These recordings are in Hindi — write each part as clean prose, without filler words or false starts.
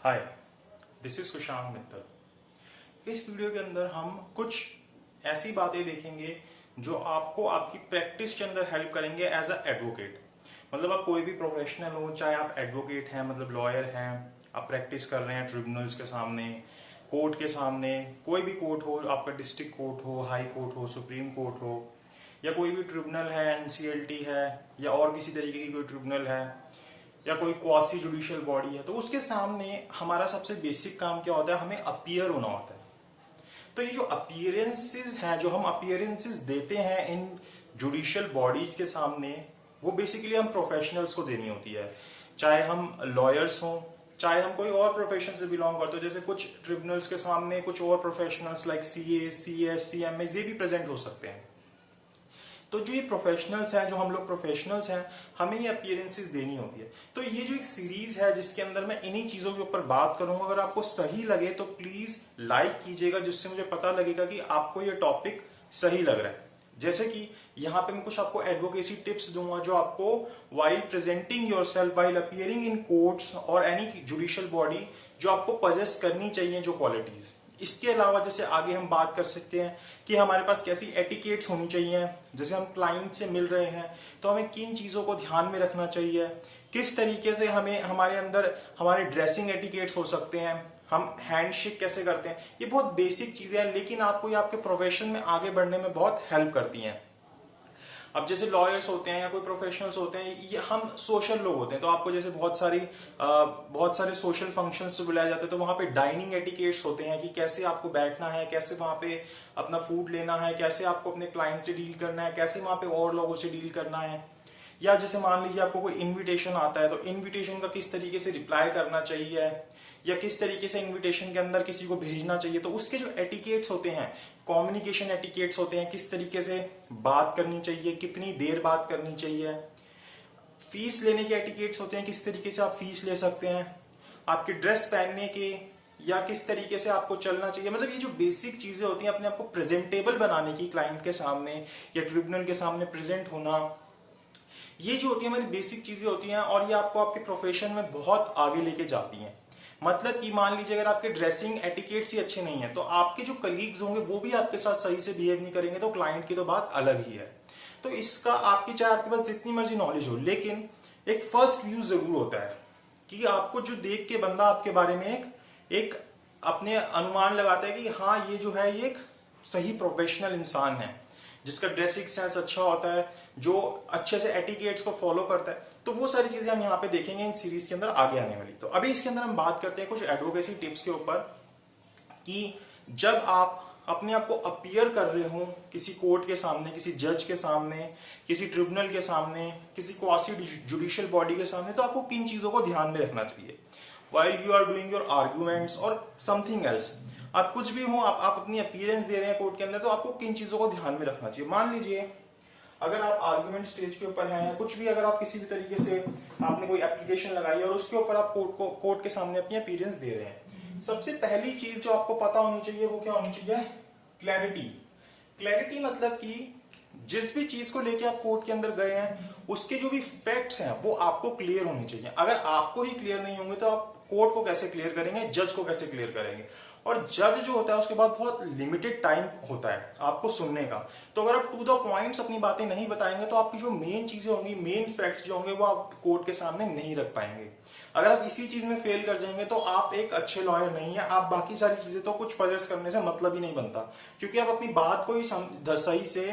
Hi, this is Sushant Mittal. इस वीडियो के अंदर हम कुछ ऐसी बातें देखेंगे जो आपको आपकी प्रैक्टिस के अंदर हेल्प करेंगे एज अ एडवोकेट। मतलब आप कोई भी प्रोफेशनल हो, चाहे आप एडवोकेट हैं मतलब लॉयर हैं, आप प्रैक्टिस कर रहे हैं ट्रिब्यूनल्स के सामने, कोर्ट के सामने, कोई भी कोर्ट हो, आपका डिस्ट्रिक्ट कोर्ट हो, हाई कोर्ट हो, सुप्रीम कोर्ट हो, या कोई भी ट्रिब्यूनल है, एनसीएलटी है, या और किसी तरीके की कोई ट्रिब्यूनल है, या कोई क्वासी जुडिशियल बॉडी है, तो उसके सामने हमारा सबसे बेसिक काम क्या होता है? हमें अपीयर होना होता है। तो ये जो अपीयरेंसेस हैं, जो हम अपीयरेंसेस देते हैं इन जुडिशियल बॉडीज के सामने, वो बेसिकली हम प्रोफेशनल्स को देनी होती है। चाहे हम लॉयर्स हों, चाहे हम कोई और प्रोफेशन से बिलोंग करते हो, जैसे कुछ ट्रिब्यूनल्स के सामने कुछ और professionals like CA, CS, CMA ये भी प्रेजेंट हो सकते हैं। तो जो ये प्रोफेशनल्स हैं, जो हम लोग प्रोफेशनल्स हैं, हमें ये अपीयरेंसेस देनी होती है। तो ये जो एक सीरीज है जिसके अंदर मैं इन्हीं चीजों के ऊपर बात करूंगा, अगर आपको सही लगे तो प्लीज लाइक कीजिएगा, जिससे मुझे पता लगेगा कि आपको ये टॉपिक सही लग रहा है। जैसे कि यहाँ पे मैं कुछ आपको एडवोकेसी टिप्स दूंगा जो आपको while presenting yourself, while appearing इन कोर्ट्स और एनी जुडिशियल बॉडी, जो आपको पजेस करनी चाहिए जो क्वालिटीज। इसके अलावा जैसे आगे हम बात कर सकते हैं कि हमारे पास कैसी एटिकेट्स होनी चाहिए। जैसे हम क्लाइंट से मिल रहे हैं तो हमें किन चीजों को ध्यान में रखना चाहिए, किस तरीके से हमें हमारे अंदर हमारे ड्रेसिंग एटिकेट्स हो सकते हैं, हम हैंडशेक कैसे करते हैं। ये बहुत बेसिक चीजें हैं, लेकिन आपको ये आपके प्रोफेशन में आगे बढ़ने में बहुत हेल्प करती हैं। अब जैसे लॉयर्स होते हैं या कोई प्रोफेशनल्स होते हैं, ये हम सोशल लोग होते हैं, तो आपको जैसे बहुत सारे सोशल फंक्शंस से बुलाया जाता है, तो वहां पे डाइनिंग एटिकेट्स होते हैं कि कैसे आपको बैठना है, कैसे वहां पे अपना फूड लेना है, कैसे आपको अपने क्लाइंट से डील करना है, कैसे वहां पे और लोगों से डील करना है। या जैसे मान लीजिए आपको कोई इन्विटेशन आता है तो इन्विटेशन का किस तरीके से रिप्लाई करना चाहिए, या किस तरीके से इन्विटेशन के अंदर किसी को भेजना चाहिए। तो उसके जो एटिकेट्स होते हैं, कम्युनिकेशन एटिकेट्स होते हैं, किस तरीके से बात करनी चाहिए, कितनी देर बात करनी चाहिए। फीस लेने के एटिकेट्स होते हैं, किस तरीके से आप फीस ले सकते हैं, आपके ड्रेस पहनने के, या किस तरीके से आपको चलना चाहिए। मतलब ये जो बेसिक चीजें होती हैं अपने आप को प्रेजेंटेबल बनाने की, क्लाइंट के सामने या ट्रिब्यूनल के सामने प्रेजेंट होना, ये जो होती है हमारी बेसिक चीजें होती हैं, और ये आपको आपके प्रोफेशन में बहुत आगे लेके जाती हैं। मतलब कि मान लीजिए अगर आपके ड्रेसिंग एटिकेट्स ही अच्छे नहीं है तो आपके जो कलीग्स होंगे वो भी आपके साथ सही से बिहेव नहीं करेंगे, तो क्लाइंट की तो बात अलग ही है। तो इसका आपकी चाहे आपके पास जितनी मर्जी नॉलेज हो, लेकिन एक फर्स्ट व्यू जरूर होता है कि आपको जो देख के बंदा आपके बारे में एक अपने अनुमान लगाता है कि हाँ ये जो है ये एक सही प्रोफेशनल इंसान है, जिसका ड्रेसिंग सेंस अच्छा होता है, जो अच्छे से एटिकेट्स को फॉलो करता है। तो वो सारी चीजें हम यहाँ पे देखेंगे इन सीरीज के अंदर आगे आने वाली। तो अभी इसके अंदर हम बात करते हैं कुछ एडवोकेसी टिप्स के ऊपर कि जब आप अपने आप को अपीयर कर रहे हो किसी कोर्ट के सामने, किसी जज के सामने, किसी ट्रिब्यूनल के सामने, किसी क्वासी जुडिशियल बॉडी के सामने, तो आपको किन चीजों को ध्यान में रखना चाहिए while you are doing your arguments और समथिंग एल्स। आप कुछ भी हो, आप अपनी अपीयरेंस दे रहे हैं कोर्ट के अंदर, तो आपको किन चीजों को ध्यान में रखना चाहिए। मान लीजिए अगर आप आर्गुमेंट स्टेज के ऊपर हैं, कुछ भी, अगर आप किसी भी तरीके से आपने कोई एप्लीकेशन लगाई और उसके ऊपर आप कोर्ट के सामने अपनी अपीयरेंस दे रहे हैं, सबसे पहली चीज जो आपको पता होनी चाहिए वो क्या होनी चाहिए? क्लैरिटी। क्लैरिटी मतलब कि जिस भी चीज को लेके आप कोर्ट के अंदर गए हैं उसके जो भी फैक्ट्स हैं वो आपको क्लियर होने चाहिए। अगर आपको ही क्लियर नहीं होंगे तो आप कोर्ट को कैसे क्लियर करेंगे, जज को कैसे क्लियर करेंगे। और जज जो होता है उसके बाद बहुत लिमिटेड टाइम होता है आपको सुनने का, तो अगर आप टू द पॉइंट्स अपनी बातें नहीं बताएंगे तो आपकी जो मेन चीजें होंगी, मेन फैक्ट्स जो होंगे वो आप कोर्ट के सामने नहीं रख पाएंगे। अगर आप इसी चीज में फेल कर जाएंगे तो आप एक अच्छे लॉयर नहीं है। आप बाकी सारी चीजें तो कुछ पजेस करने से मतलब ही नहीं बनता, क्योंकि आप अपनी बात को ही सही से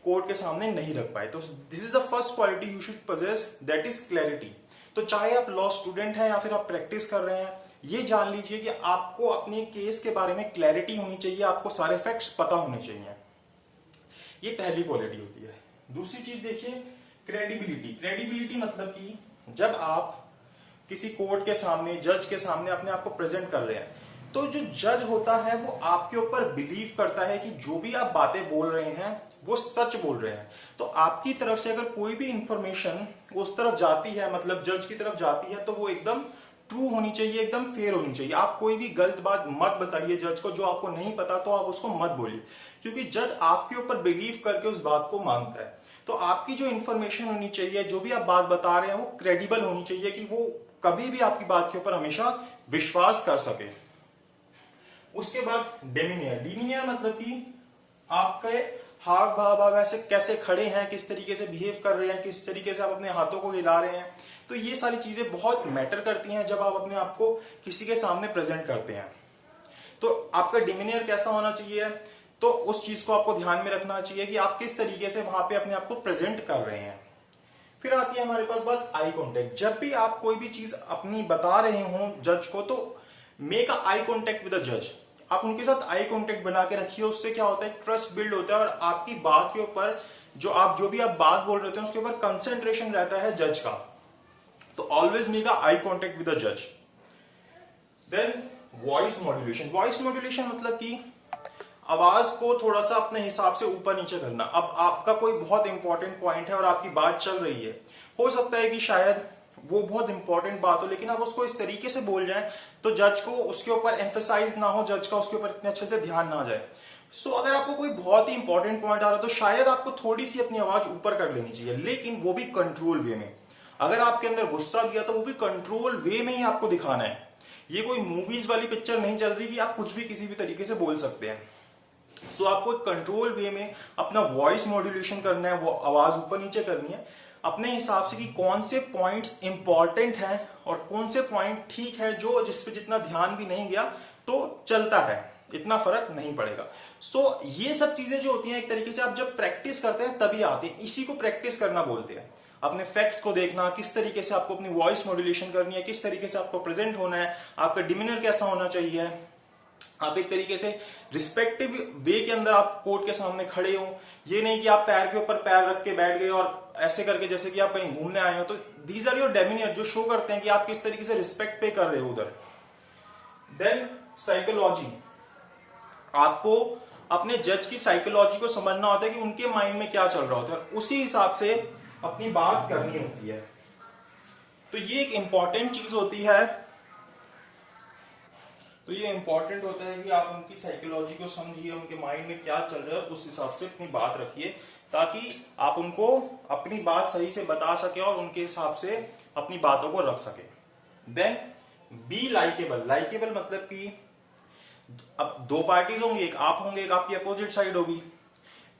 कोर्ट के सामने नहीं रख पाए। तो this is the first quality you should possess, that is clarity. तो चाहे आप लॉ स्टूडेंट हैं या फिर आप प्रैक्टिस कर रहे हैं, ये जान लीजिए कि आपको अपने केस के बारे में क्लैरिटी होनी चाहिए, आपको सारे फैक्ट्स पता होने चाहिए। ये पहली क्वालिटी होती है। दूसरी चीज देखिए, क्रेडिबिलिटी। क्रेडिबिलिटी मतलब कि जब आप किसी कोर्ट के सामने, जज के सामने अपने आप को प्रेजेंट कर रहे हैं, तो जो जज होता है वो आपके ऊपर बिलीव करता है कि जो भी आप बातें बोल रहे हैं वो सच बोल रहे हैं। तो आपकी तरफ से अगर कोई भी इंफॉर्मेशन उस तरफ जाती है, मतलब जज की तरफ जाती है, तो वो एकदम ट्रू होनी चाहिए, एकदम फेयर होनी चाहिए। आप कोई भी गलत बात मत बताइए जज को, जो आपको नहीं पता तो आप उसको मत बोलिए, क्योंकि जज आपके ऊपर बिलीव करके उस बात को मानता है। तो आपकी जो इंफॉर्मेशन होनी चाहिए, जो भी आप बात बता रहे हैं वो क्रेडिबल होनी चाहिए, कि वो कभी भी आपकी बात के ऊपर हमेशा विश्वास कर सके। उसके बाद डेमिनियर। डेमिनियर मतलब कि आपके हाव भाव ऐसे कैसे खड़े हैं, किस तरीके से बिहेव कर रहे हैं, किस तरीके से आप अपने हाथों को हिला रहे हैं। तो ये सारी चीजें बहुत मैटर करती हैं जब आप अपने आप को किसी के सामने प्रेजेंट करते हैं। तो आपका डिमिनियर कैसा होना चाहिए, तो उस चीज को आपको ध्यान में रखना चाहिए कि आप किस तरीके से वहां पे अपने आप को प्रेजेंट कर रहे हैं। फिर आती है हमारे पास बात आई कांटेक्ट। जब भी आप कोई भी चीज अपनी बता रहे हो जज को, तो make a eye contact with the जज। आप उनके साथ आई कांटेक्ट बना के रखिए। उससे क्या होता है, ट्रस्ट बिल्ड होता है और आपकी बात के ऊपर जो भी आप बात बोल रहे थे उसके ऊपर कंसंट्रेशन रहता है जज का। तो always make a eye contact with the जज। Then voice modulation. Voice modulation मतलब कि आवाज को थोड़ा सा अपने हिसाब से ऊपर नीचे करना। अब आपका कोई बहुत इंपॉर्टेंट पॉइंट है और आपकी बात चल रही है, हो सकता है कि शायद वो बहुत इंपॉर्टेंट बात हो, लेकिन आप उसको इस तरीके से बोल जाएं तो जज को उसके ऊपर एम्फेसाइज ना हो, जज का उसके ऊपर इतने अच्छे से ध्यान ना जाए। सो अगर आपको कोई बहुत ही इंपॉर्टेंट पॉइंट आ रहा है तो शायद आपको थोड़ी सी अपनी आवाज ऊपर कर लेनी चाहिए, लेकिन वो भी कंट्रोल वे में। अगर आपके अंदर गुस्सा गया तो वो भी कंट्रोल वे में ही आपको दिखाना है। ये कोई मूवीज वाली पिक्चर नहीं चल रही कि आप कुछ भी किसी भी तरीके से बोल सकते हैं। सो आपको कंट्रोल वे में अपना वॉइस मॉड्यूलेशन करना है, वो आवाज ऊपर नीचे करनी है अपने हिसाब से कि कौन से पॉइंट्स इंपॉर्टेंट हैं और कौन से पॉइंट ठीक है, जो जिस पे जितना ध्यान भी नहीं गया तो चलता है, इतना फर्क नहीं पड़ेगा। सो ये सब चीजें जो होती हैं एक तरीके से आप जब प्रैक्टिस करते हैं तभी आती है। इसी को प्रैक्टिस करना बोलते हैं। अपने फैक्ट्स को देखना, किस तरीके से आपको अपनी वॉइस मॉड्यूलेशन करनी है, किस तरीके से आपको प्रेजेंट होना है, आपका डिमिनर कैसा होना चाहिए, आप एक तरीके से रिस्पेक्टिव वे के अंदर आप कोर्ट के सामने खड़े हो। ये नहीं कि आप पैर के ऊपर पैर रख के बैठ गए और ऐसे करके जैसे कि आप कहीं घूमने आए हो। तो दीज आर योर डेमिनियर, जो शो करते हैं कि आप किस तरीके से रिस्पेक्ट पे कर रहे हो उधर। Then psychology. आपको अपने जज की साइकोलॉजी को समझना होता है कि उनके माइंड में क्या चल रहा होता है, उसी हिसाब से अपनी बात करनी होती है। तो ये एक इंपॉर्टेंट चीज होती है। तो ये इंपॉर्टेंट होता है कि आप उनकी साइकोलॉजी को समझिए, उनके माइंड में क्या चल रहा है, उस हिसाब से अपनी बात रखिए ताकि आप उनको अपनी बात सही से बता सके और उनके हिसाब से अपनी बातों को रख सके। Then be likeable. लाइकेबल मतलब कि अब दो पार्टीज होंगी, एक आप होंगे, एक आपकी अपोजिट साइड होगी।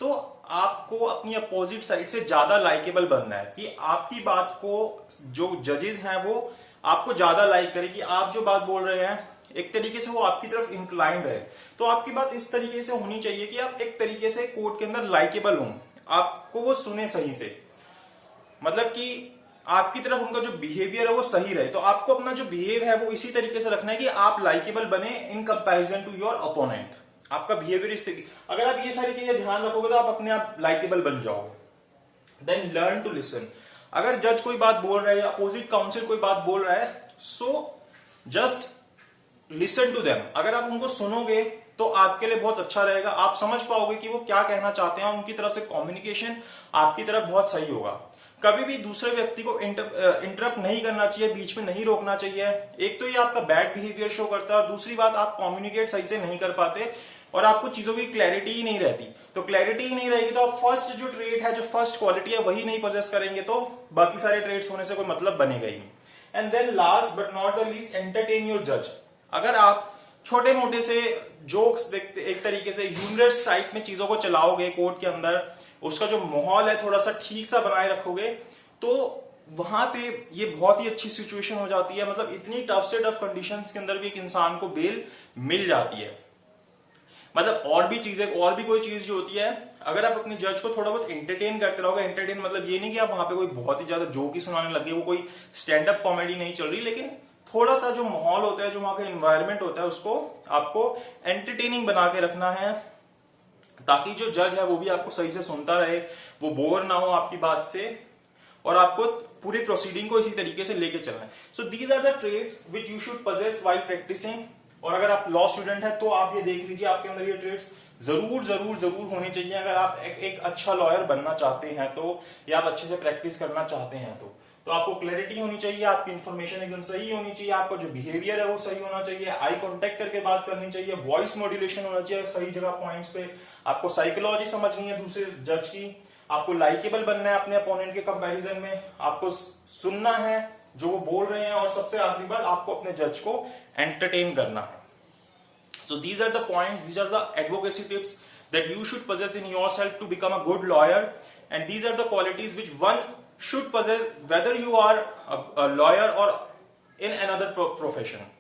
तो आपको अपनी अपोजिट साइड से ज्यादा लाइकेबल बनना है कि आपकी बात को जो जजेस हैं वो आपको ज्यादा लाइक करें, कि आप जो बात बोल रहे हैं एक तरीके से वो आपकी तरफ इंक्लाइंड है। तो आपकी बात इस तरीके से होनी चाहिए कि आप एक तरीके से कोर्ट के अंदर लाइकेबल हो, आपको वो सुने सही से, मतलब कि आपकी तरफ उनका जो बिहेवियर है वो सही रहे। तो आपको अपना जो बिहेव है वो इसी तरीके से रखना है कि आप लाइकेबल बने in comparison to your opponent. आपका बिहेवियर इस तरीके, अगर आप ये सारी चीजें ध्यान रखोगे तो आप अपने आप लाइकेबल बन जाओगे। Then learn to listen. अगर जज कोई बात बोल रहा है, अपोजिट काउंसिल कोई बात बोल रहा है, so just listen to them. अगर आप उनको सुनोगे तो आपके लिए बहुत अच्छा रहेगा, आप समझ पाओगे कि वो क्या कहना चाहते हैं, उनकी तरफ से कम्युनिकेशन आपकी तरफ बहुत सही होगा। कभी भी दूसरे व्यक्ति को इंटरप्ट नहीं करना चाहिए, बीच में नहीं रोकना चाहिए। एक तो ये आपका बैड बिहेवियर शो करता है और दूसरी बात आप कम्युनिकेट सही से नहीं कर पाते और आपको चीजों की क्लैरिटी ही नहीं रहती। तो क्लैरिटी ही नहीं रहेगी तो आप फर्स्ट जो ट्रेट है, जो फर्स्ट क्वालिटी है वही नहीं पोजेस करेंगे तो बाकी सारे ट्रेड्स होने से कोई मतलब बनेगा ही नहीं। And then last but not the least, entertain your जज। अगर आप छोटे मोटे से जोक्स देखते, एक तरीके से ह्यूमरस टाइप में चीजों को चलाओगे कोर्ट के अंदर, उसका जो माहौल है थोड़ा सा ठीक सा बनाए रखोगे, तो वहां पे ये बहुत ही अच्छी सिचुएशन हो जाती है। मतलब इतनी टफ से टफ कंडीशंस के अंदर भी एक इंसान को बेल मिल जाती है। मतलब और भी चीजें, और भी कोई चीज जो होती है, अगर आप अपने जज को थोड़ा बहुत एंटरटेन करते रहोगे, एंटरटेन मतलब ये नहीं कि आप वहां पे कोई बहुत ही ज्यादा जोक ही सुनाने लगे, वो कोई स्टैंड अप कॉमेडी नहीं चल रही, लेकिन थोड़ा सा जो माहौल होता है, जो वहां का एनवायरनमेंट होता है, उसको आपको एंटरटेनिंग बना के रखना है ताकि जो जज है वो भी आपको सही से सुनता रहे, वो बोर ना हो आपकी बात से, और आपको पूरी प्रोसीडिंग को इसी तरीके से लेके चलना है। So these are the traits which you should possess while practising. और अगर आप लॉ स्टूडेंट है तो आप ये देख लीजिए आपके अंदर ये ट्रेड्स जरूर जरूर जरूर होने चाहिए अगर आप एक अच्छा लॉयर बनना चाहते हैं तो, या आप अच्छे से प्रैक्टिस करना चाहते हैं तो आपको क्लैरिटी होनी चाहिए, आपकी इंफॉर्मेशन एकदम सही होनी चाहिए, आपका जो बिहेवियर है वो सही होना चाहिए, आई कांटेक्ट करके बात करनी चाहिए, वॉइस मॉड्यूलेशन होना चाहिए सही जगह पॉइंट्स पे, आपको साइकोलॉजी समझनी है दूसरे जज की, आपको लाइकेबल बनना है अपने अपोनेंट के कंपैरिजन में, आपको सुनना है, जो वो बोल रहे हैं, और सबसे आखिरी बात आपको अपने जज को एंटरटेन करना है. So these are the points, these are the advocacy tips that you should possess in yourself to become a good lawyer, and these are the qualities which one should possess whether you are a lawyer or in another profession.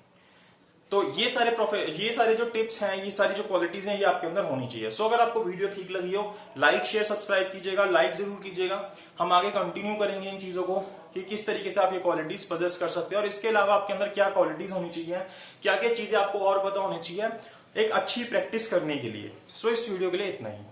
तो ये सारे जो टिप्स हैं, ये सारी जो क्वालिटीज हैं, ये आपके अंदर होनी चाहिए. सो अगर आपको वीडियो ठीक लगी हो, लाइक शेयर सब्सक्राइब कीजिएगा, लाइक जरूर कीजिएगा. हम आगे कंटिन्यू करेंगे इन चीजों को कि किस तरीके से आप ये क्वालिटीज पोजेस कर सकते हैं, और इसके अलावा आपके अंदर क्या क्वालिटीज होनी चाहिए, क्या क्या चीजें आपको और पता होनी चाहिए एक अच्छी प्रैक्टिस करने के लिए. सो इस वीडियो के लिए इतना ही.